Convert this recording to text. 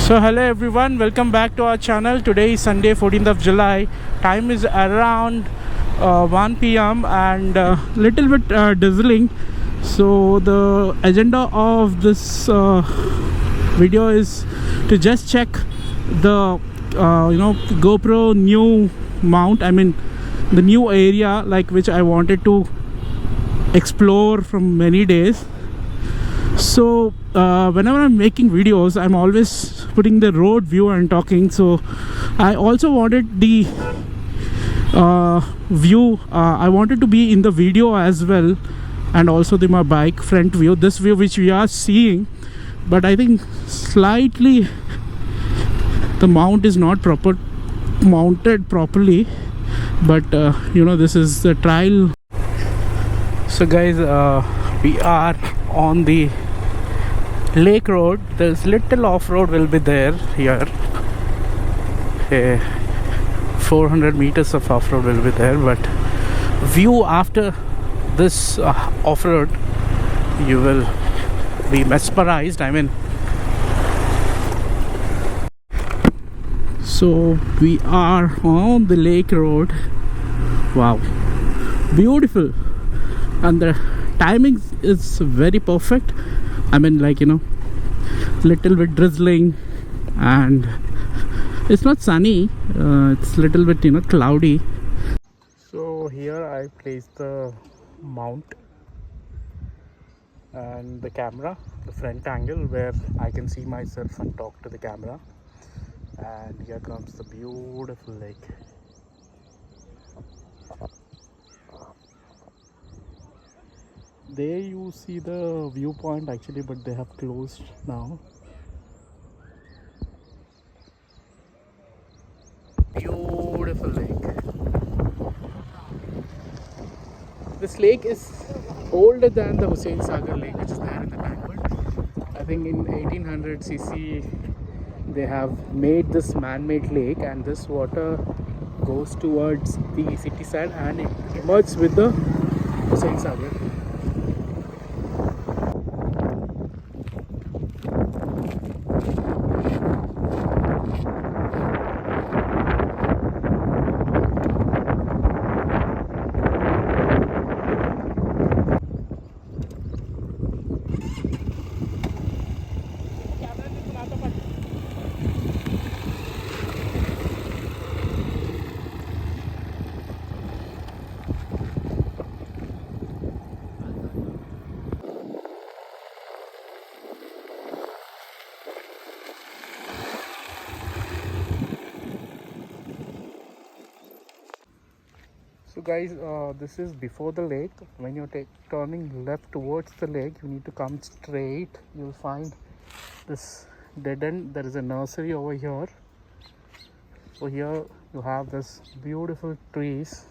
So hello everyone, welcome back to our channel. Today is Sunday 14th of July. Time is around 1 p.m. and little bit drizzling. So the agenda of this video is to just check the GoPro new mount. I mean the new area like which I wanted to explore from many days. So whenever I'm making videos, I'm always putting the road view and talking. So I also wanted the view, I wanted to be in the video as well, and also my bike front view, this view which we are seeing. But I think slightly the mount is not mounted properly, but this is the trial. So guys, we are on the lake road. There's little off-road will be there here. 400 meters of off-road will be there, but view after this off-road, you will be mesmerized. I mean, so we are on the lake road. Wow, beautiful, and the timing is very perfect. I mean, little bit drizzling, and it's not sunny, it's little bit cloudy. So here I placed the mount and the camera, the front angle where I can see myself and talk to the camera. And here comes the beautiful lake. There you see the viewpoint actually, but they have closed now. Beautiful lake. This lake is older than the Hussain Sagar Lake, which is there in the backward. I think in 1800 cc they have made this man-made lake, and this water goes towards the city side and it emerges with the Hussain Sagar. So guys, this is before the lake. When you're turning left towards the lake, you need to come straight. You'll find this dead end. There is a nursery over here. So here you have this beautiful trees.